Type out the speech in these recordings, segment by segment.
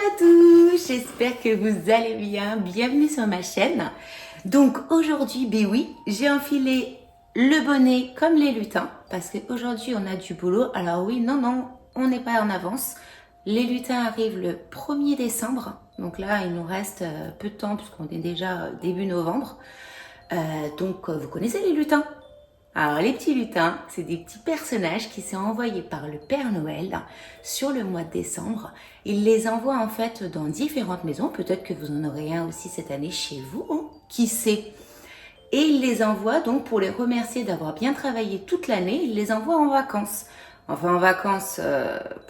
à tous, j'espère que vous allez bien, bienvenue sur ma chaîne. Donc aujourd'hui, ben oui, j'ai enfilé le bonnet comme les lutins, parce qu'aujourd'hui on a du boulot. Alors oui, non, on n'est pas en avance. Les lutins arrivent le 1er décembre, donc là il nous reste peu de temps puisqu'on est déjà début novembre. Donc vous connaissez les lutins? Alors les petits lutins, c'est des petits personnages qui sont envoyés par le Père Noël sur le mois de décembre. Il les envoie en fait dans différentes maisons, peut-être que vous en aurez un aussi cette année chez vous, hein, qui sait. Et il les envoie donc pour les remercier d'avoir bien travaillé toute l'année, il les envoie en vacances. Enfin en vacances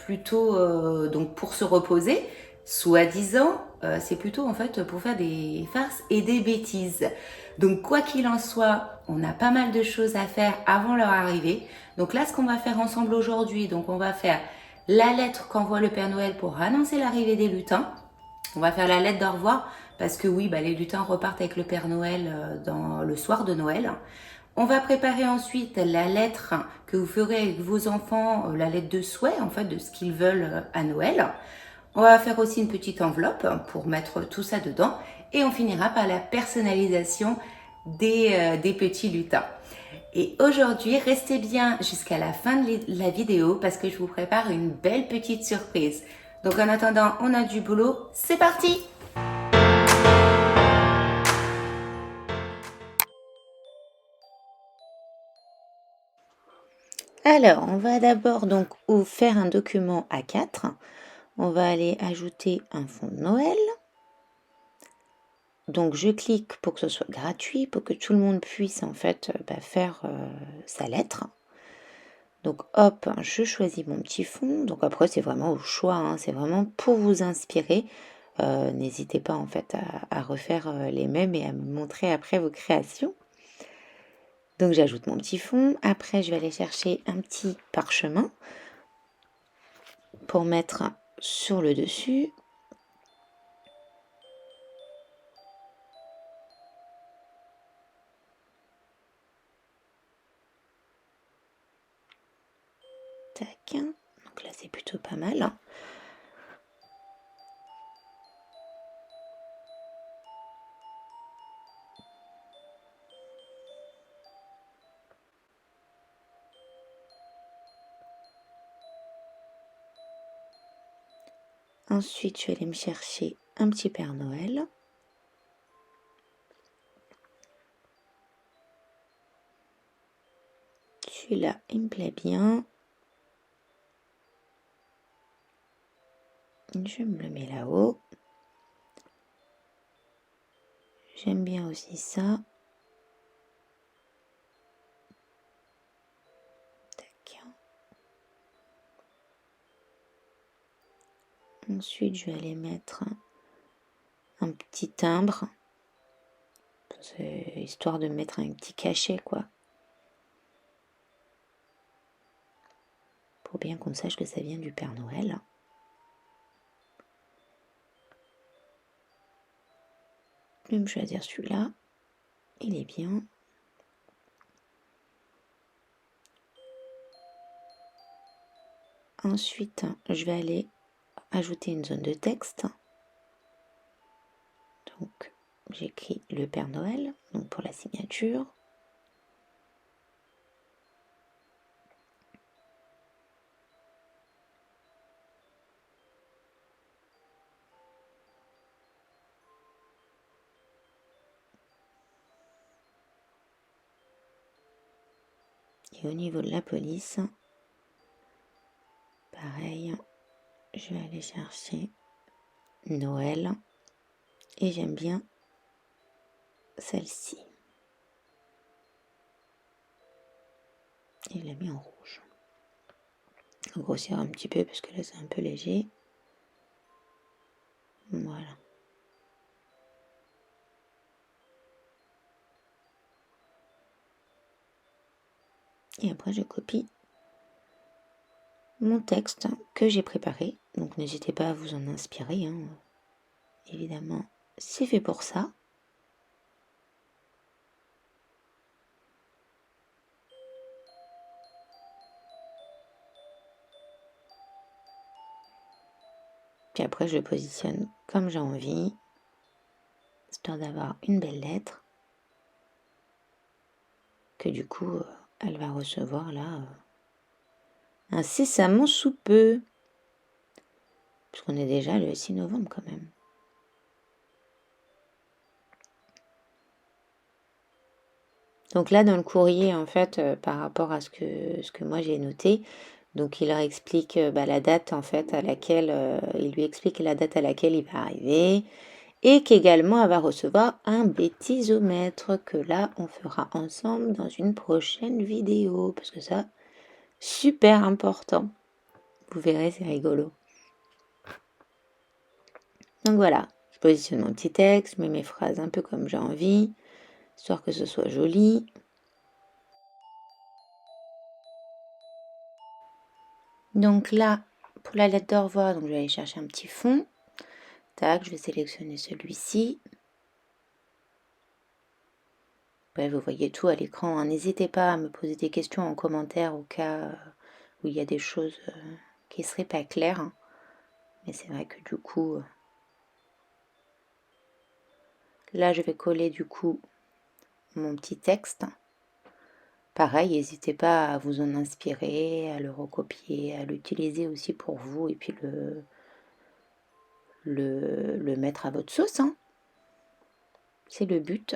plutôt donc pour se reposer, soi-disant, c'est plutôt en fait pour faire des farces et des bêtises. Donc quoi qu'il en soit, on a pas mal de choses à faire avant leur arrivée. Donc là, ce qu'on va faire ensemble aujourd'hui, donc on va faire la lettre qu'envoie le Père Noël pour annoncer l'arrivée des lutins. On va faire la lettre d'au revoir parce que oui, les lutins repartent avec le Père Noël dans le soir de Noël. On va préparer ensuite la lettre que vous ferez avec vos enfants, la lettre de souhait en fait de ce qu'ils veulent à Noël. On va faire aussi une petite enveloppe pour mettre tout ça dedans et on finira par la personnalisation des petits lutins. Et aujourd'hui, restez bien jusqu'à la fin de la vidéo parce que je vous prépare une belle petite surprise. Donc en attendant, on a du boulot, c'est parti! Alors, on va d'abord donc faire un document A4. On va aller ajouter un fond de Noël. Donc je clique pour que ce soit gratuit, pour que tout le monde puisse en fait faire sa lettre. Donc hop, je choisis mon petit fond. Donc après c'est vraiment au choix, hein, c'est vraiment pour vous inspirer. N'hésitez pas en fait à refaire les mêmes et à me montrer après vos créations. Donc j'ajoute mon petit fond. Après je vais aller chercher un petit parchemin pour mettre sur le dessus. Tac. Donc là c'est plutôt pas mal. Ensuite, je vais aller me chercher un petit Père Noël. Celui-là, il me plaît bien. Je me le mets là-haut. J'aime bien aussi ça. Tac. Ensuite, je vais aller mettre un petit timbre. C'est histoire de mettre un petit cachet, quoi. Pour bien qu'on sache que ça vient du Père Noël. Je vais me choisir celui-là. Il est bien. Ensuite, je vais aller ajouter une zone de texte. Donc, j'écris le Père Noël, donc pour la signature. Et au niveau de la police, pareil, je vais aller chercher Noël. Et j'aime bien celle-ci. Et je l'ai mis en rouge. Je vais grossir un petit peu parce que là c'est un peu léger. Voilà. Et après je copie mon texte que j'ai préparé. Donc n'hésitez pas à vous en inspirer, hein. Évidemment, c'est fait pour ça. Puis après, je le positionne comme j'ai envie, histoire d'avoir une belle lettre que du coup, elle va recevoir là incessamment sous peu. Puisqu'on est déjà le 6 novembre quand même. Donc là, dans le courrier, en fait, par rapport à ce que moi j'ai noté, donc il leur explique la date en fait à laquelle, il lui explique la date à laquelle il va arriver, et qu'également elle va recevoir un bêtisomètre que là on fera ensemble dans une prochaine vidéo, parce que ça, super important. Vous verrez, c'est rigolo. Donc voilà, je positionne mon petit texte, je mets mes phrases un peu comme j'ai envie, histoire que ce soit joli. Donc là, pour la lettre d'au revoir, donc je vais aller chercher un petit fond. Tac, je vais sélectionner celui-ci. Bref, vous voyez tout à l'écran, hein. N'hésitez pas à me poser des questions en commentaire au cas où il y a des choses qui ne seraient pas claires, hein. Mais c'est vrai que du coup, là je vais coller du coup mon petit texte. Pareil, n'hésitez pas à vous en inspirer, à le recopier, à l'utiliser aussi pour vous et puis le mettre à votre sauce, hein. C'est le but.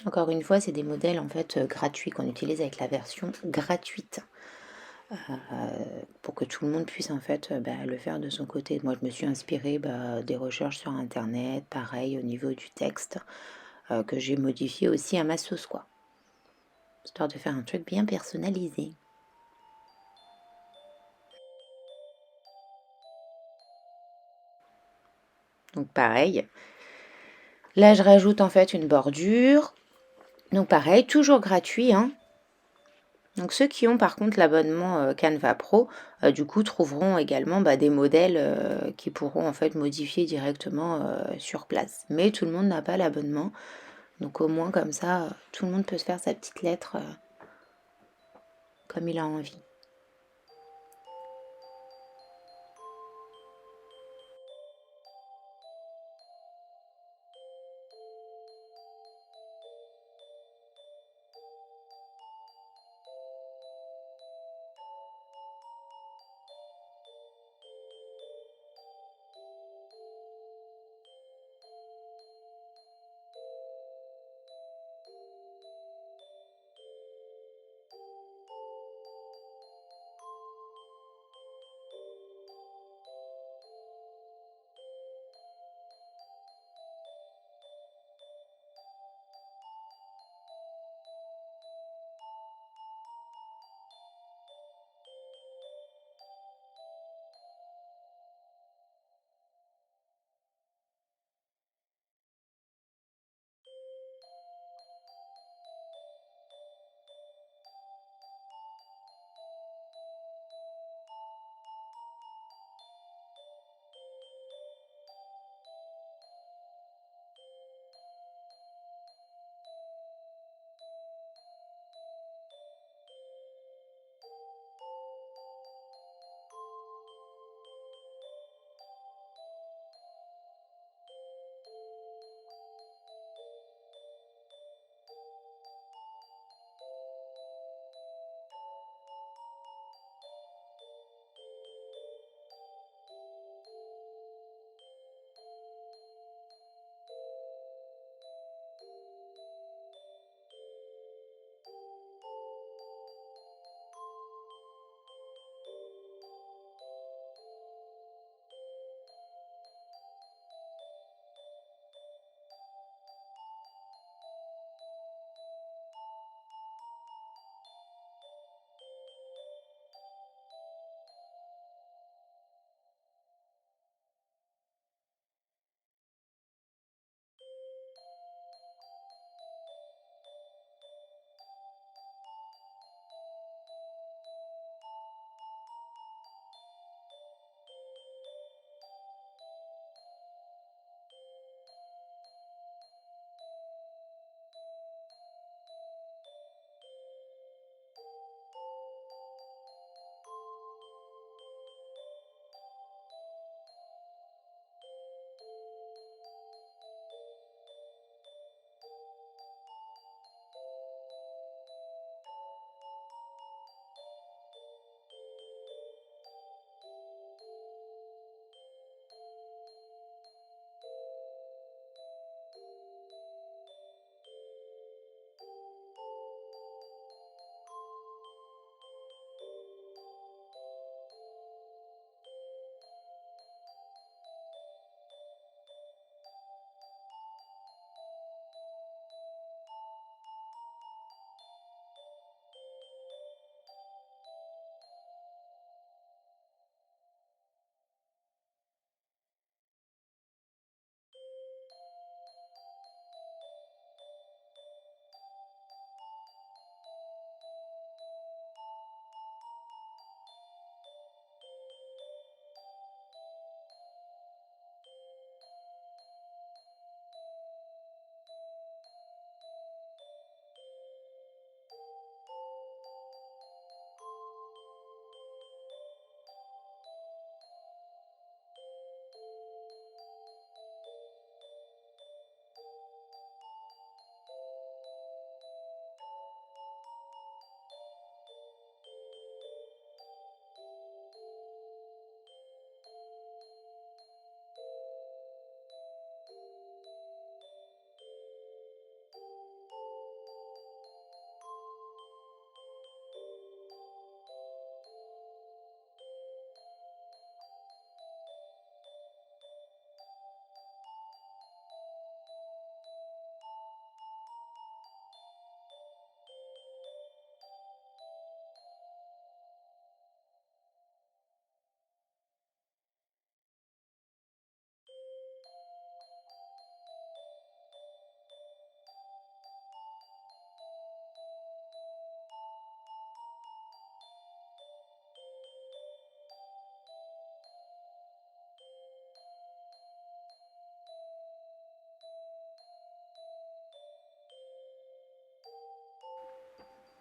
Encore une fois, c'est des modèles en fait gratuits qu'on utilise avec la version gratuite pour que tout le monde puisse en fait le faire de son côté. Moi, je me suis inspirée des recherches sur internet, pareil au niveau du texte que j'ai modifié aussi à ma sauce quoi, histoire de faire un truc bien personnalisé. Donc pareil, là je rajoute en fait une bordure. Donc pareil, toujours gratuit, hein. Donc ceux qui ont par contre l'abonnement Canva Pro, du coup trouveront également des modèles qui pourront en fait modifier directement sur place. Mais tout le monde n'a pas l'abonnement, donc au moins comme ça, tout le monde peut se faire sa petite lettre comme il a envie.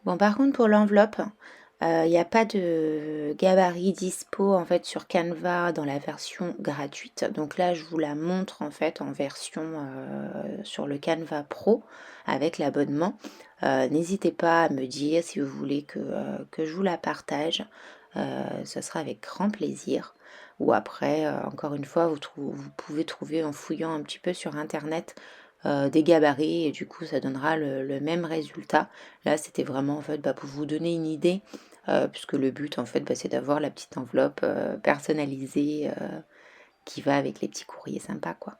Bon, par contre, pour l'enveloppe, il n'y a pas de gabarit dispo en fait sur Canva dans la version gratuite. Donc là, je vous la montre en fait en version sur le Canva Pro avec l'abonnement. N'hésitez pas à me dire si vous voulez que je vous la partage. Ce sera avec grand plaisir. Ou après, encore une fois, vous pouvez trouver en fouillant un petit peu sur Internet des gabarits et du coup ça donnera le même résultat. Là c'était vraiment en fait pour vous donner une idée, puisque le but en fait c'est d'avoir la petite enveloppe personnalisée qui va avec les petits courriers sympas quoi.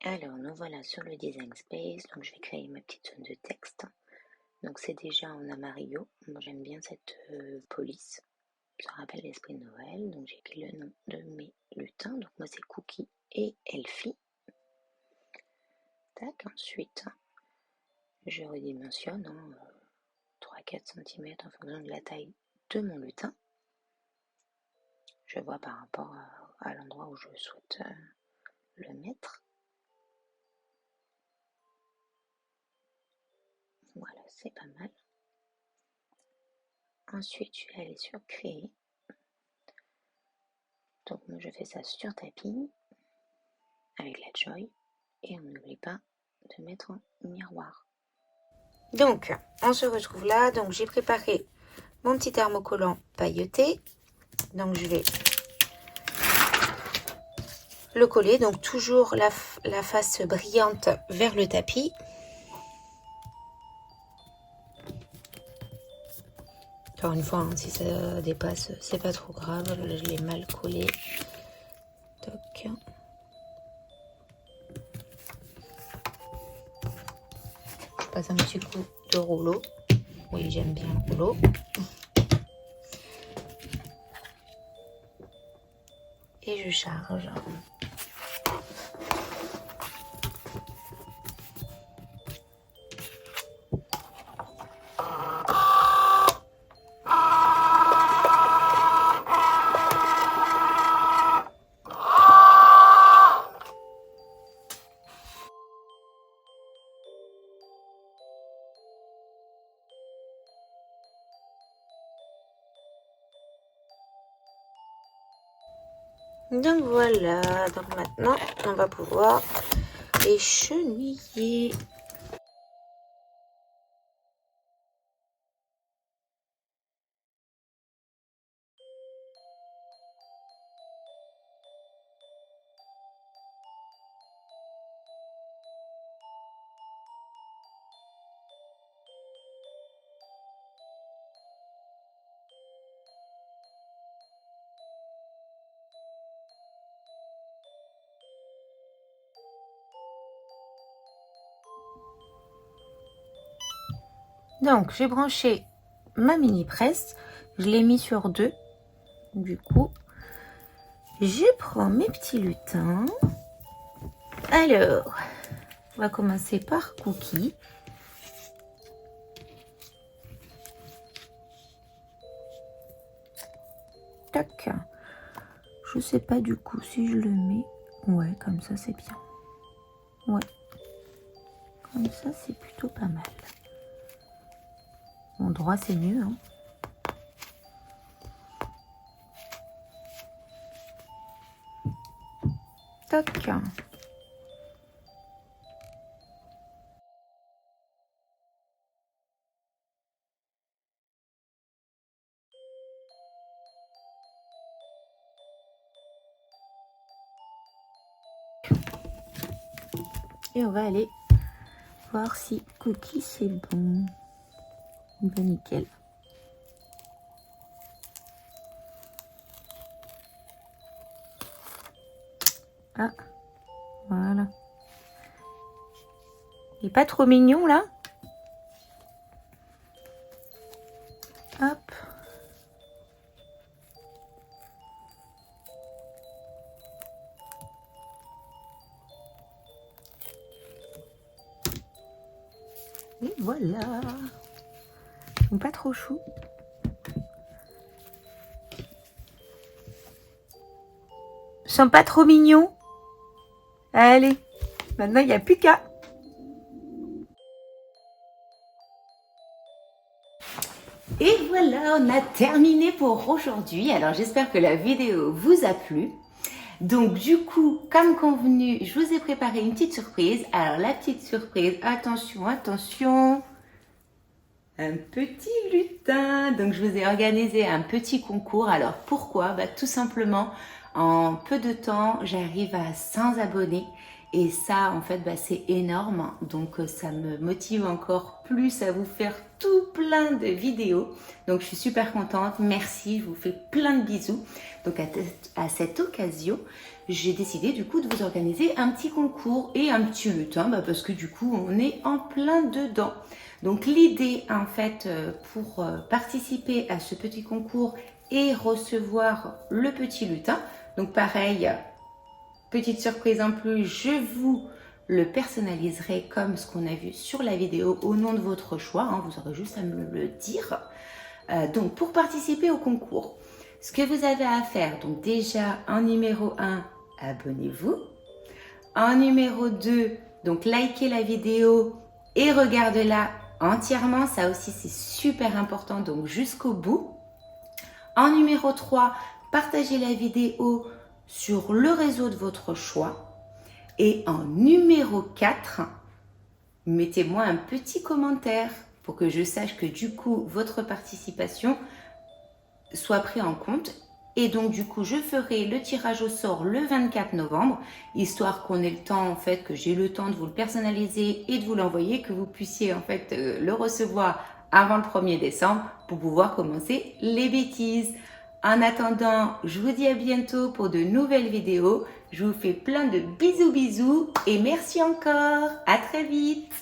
Alors nous voilà sur le design space, donc je vais créer ma petite zone de texte. Donc c'est déjà en amarillo, moi j'aime bien cette police, ça rappelle l'esprit de Noël, donc j'ai écrit le nom de mes lutins, donc moi c'est Cookie et Elfie. Tac, ensuite je redimensionne 3-4 cm en fonction de la taille de mon lutin. Je vois par rapport à l'endroit où je souhaite le mettre. Voilà, c'est pas mal. Ensuite, je vais aller sur créer. Donc moi je fais ça sur tapis avec la Joy et on n'oublie pas de mettre en miroir. Donc on se retrouve là, donc j'ai préparé mon petit thermocollant pailleté. Donc je vais le coller, donc toujours la face brillante vers le tapis. Encore une fois, si ça dépasse, c'est pas trop grave. Là, je l'ai mal collé. Toc. Je passe un petit coup de rouleau. Oui, j'aime bien le rouleau. Et je charge. Donc voilà, donc maintenant on va pouvoir écheniller. Donc j'ai branché ma mini presse, je l'ai mis sur 2. Du coup, je prends mes petits lutins. Alors, on va commencer par Cookie. Tac. Je sais pas du coup si je le mets. Ouais, comme ça c'est bien. Ouais. Comme ça c'est plutôt pas mal. Mon droit c'est mieux. Hein. Toc. Et on va aller voir si Cookie c'est bon. Ben nickel. Ah, voilà. Il est pas trop mignon là? Et voilà. Ils sont pas trop choux. Ils sont pas trop mignons. Allez, maintenant il n'y a plus qu'à. Et voilà, on a terminé pour aujourd'hui. Alors j'espère que la vidéo vous a plu. Donc du coup, comme convenu, je vous ai préparé une petite surprise. Alors la petite surprise, attention, attention, un petit lutin. Donc je vous ai organisé un petit concours. Alors pourquoi? Tout simplement, en peu de temps, j'arrive à 100 abonnés. Et ça, en fait, c'est énorme. Donc, ça me motive encore plus à vous faire tout plein de vidéos. Donc, je suis super contente. Merci, je vous fais plein de bisous. Donc, à cette occasion, j'ai décidé du coup de vous organiser un petit concours et un petit lutin. Parce que du coup, on est en plein dedans. Donc, l'idée, en fait, pour participer à ce petit concours et recevoir le petit lutin. Donc, pareil... Petite surprise en plus, je vous le personnaliserai comme ce qu'on a vu sur la vidéo au nom de votre choix. Vous aurez juste à me le dire. Donc, pour participer au concours, ce que vous avez à faire, donc déjà en numéro 1, abonnez-vous. En numéro 2, donc likez la vidéo et regardez-la entièrement. Ça aussi, c'est super important, donc jusqu'au bout. En numéro 3, partagez la vidéo sur le réseau de votre choix. Et en numéro 4, mettez-moi un petit commentaire pour que je sache que du coup, votre participation soit prise en compte. Et donc, du coup, je ferai le tirage au sort le 24 novembre, histoire qu'on ait le temps, en fait, que j'ai le temps de vous le personnaliser et de vous l'envoyer, que vous puissiez, en fait, le recevoir avant le 1er décembre pour pouvoir commencer les bêtises. En attendant, je vous dis à bientôt pour de nouvelles vidéos. Je vous fais plein de bisous et merci encore. À très vite.